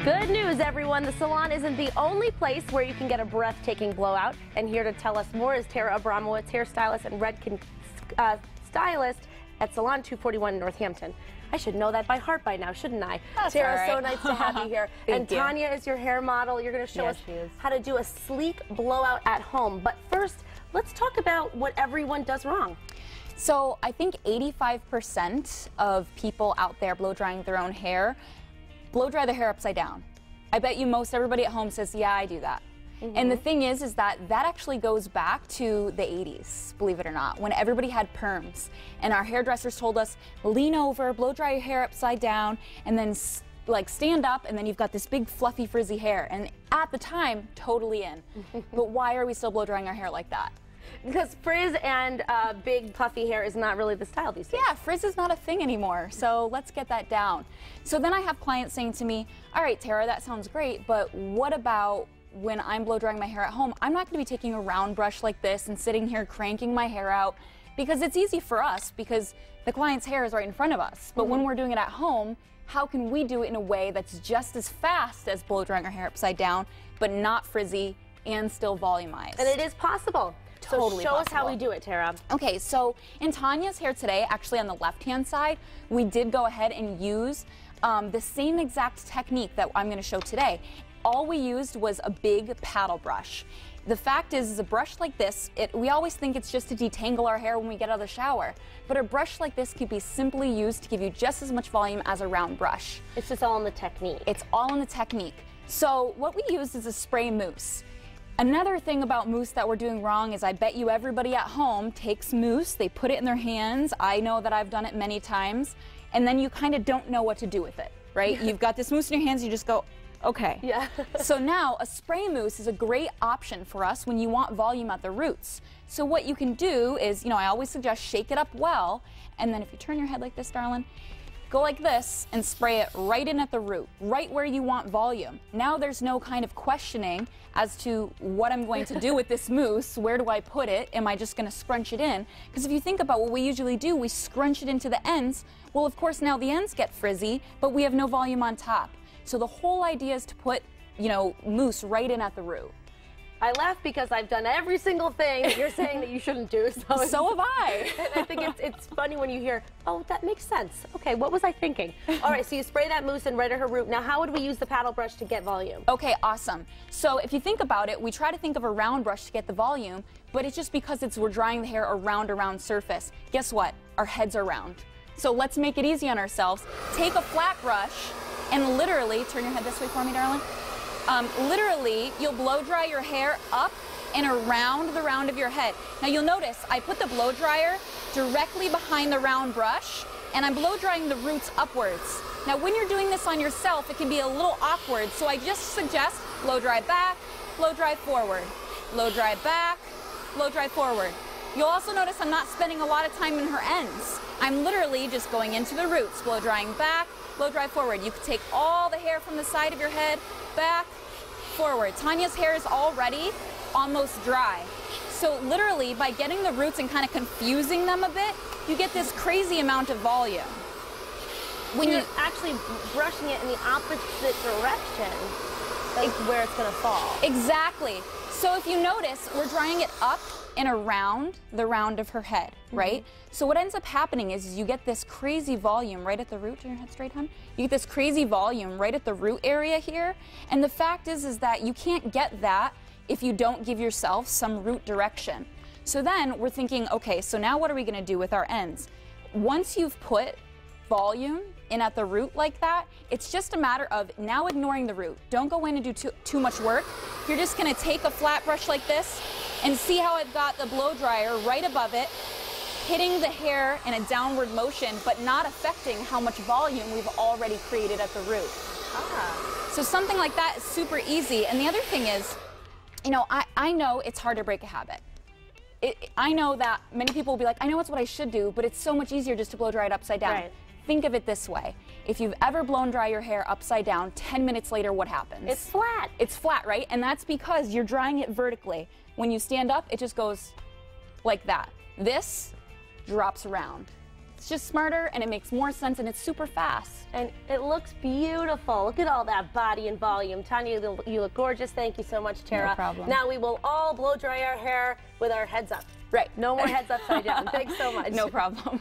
Good news, everyone. The salon isn't the only place where you can get a breathtaking blowout. And here to tell us more is Tara Abramowitz, hairstylist and Redken stylist at Salon 241 in Northampton. I should know that by heart by now, shouldn't I? That's Tara, all right. so nice to have you here. And you. Tanya is your hair model. You're going to show us how to do a sleek blowout at home. But first, let's talk about what everyone does wrong. So I think 85% of people out there blow drying their own hair blow dry their hair upside down. I bet you most everybody at home says, yeah, I do that. And the thing is that actually goes back to the 80s, believe it or not, when everybody had perms. And our hairdressers told us, lean over, blow dry your hair upside down, and then like stand up, and then you've got this big fluffy frizzy hair. And at the time, totally in. But why are we still blow drying our hair like that? Because frizz and big puffy hair is not really the style these days. Yeah, frizz is not a thing anymore, so let's get that down. So then I have clients saying to me, all right, Tara, that sounds great, but what about when I'm blow drying my hair at home? I'm not going to be taking a round brush like this and sitting here cranking my hair out, because it's easy for us because the client's hair is right in front of us. But when we're doing it at home, how can we do it in a way that's just as fast as blow drying our hair upside down, but not frizzy and still volumized? And it is possible. Totally so show us possible. how we do it, Tara. Okay, so in Tanya's hair today, actually on the left-hand side, we did go ahead and use the same exact technique that I'm going to show today. All we used was a big paddle brush. The fact is a brush like this, we always think it's just to detangle our hair when we get out of the shower, but a brush like this can be simply used to give you just as much volume as a round brush. It's just all in the technique. It's all in the technique. So what we used is a spray mousse. Another thing about mousse that we're doing wrong is I bet you everybody at home takes mousse, they put it in their hands. I know that I've done it many times, and then you kind of don't know what to do with it, right? You've got this mousse in your hands, you just go, okay. Yeah. So now a spray mousse is a great option for us when you want volume at the roots. So what you can do is, I always suggest shake it up well, and then if you turn your head like this, darling, go like this and spray it right in at the root, right where you want volume. Now there's no kind of questioning as to what I'm going to do with this mousse. Where do I put it? Am I just going to scrunch it in? Because if you think about what we usually do, we scrunch it into the ends. Well, of course, now the ends get frizzy, but we have no volume on top. So the whole idea is to put, mousse right in at the root. I laugh because I've done every single thing that you're saying that you shouldn't do. So have I. And I think it's funny when you hear, oh, that makes sense. Okay, what was I thinking? All right, so you spray that mousse in right at her root. Now, how would we use the paddle brush to get volume? Okay, awesome. So if you think about it, we try to think of a round brush to get the volume, but it's just because we're drying the hair around a round surface. Guess what? Our heads are round. So let's make it easy on ourselves. Take a flat brush and literally, turn your head this way for me, darling. Literally, you'll blow dry your hair up and around the round of your head. Now you'll notice I put the blow dryer directly behind the round brush, and I'm blow drying the roots upwards. Now when you're doing this on yourself, it can be a little awkward, so I just suggest blow dry back, blow dry forward, blow dry back, blow dry forward. You'll also notice I'm not spending a lot of time in her ends. I'm literally just going into the roots, blow drying back, blow dry forward. You can take all the hair from the side of your head, back, forward. Tanya's hair is already almost dry. So literally, by getting the roots and kind of confusing them a bit, you get this crazy amount of volume. When you're actually brushing it in the opposite direction, that's where it's going to fall. Exactly. So if you notice, we're drying it up and around the round of her head, right? So what ends up happening is you get this crazy volume right at the root. Turn your head straight, hon. You get this crazy volume right at the root area here. And the fact is that you can't get that if you don't give yourself some root direction. So then we're thinking, okay, so now what are we going to do with our ends? Once you've put volume in at the root like that, it's just a matter of now ignoring the root. Don't go in and do too much work. You're just going to take a flat brush like this and see how I've got the blow dryer right above it, hitting the hair in a downward motion, but not affecting how much volume we've already created at the root. So something like that is super easy. And the other thing is, I know it's hard to break a habit. I know that many people will be like, I know it's what I should do, but it's so much easier just to blow dry it upside down. Right. Think of it this way. If you've ever blown dry your hair upside down, 10 minutes later, what happens? It's flat. It's flat, right? And that's because you're drying it vertically. When you stand up, it just goes like that. This drops around. It's just smarter, and it makes more sense, and it's super fast. And it looks beautiful. Look at all that body and volume. Tanya, you look gorgeous. Thank you so much, Tara. No problem. Now we will all blow dry our hair with our heads up. Right. No more heads upside down. Thanks so much. No problem.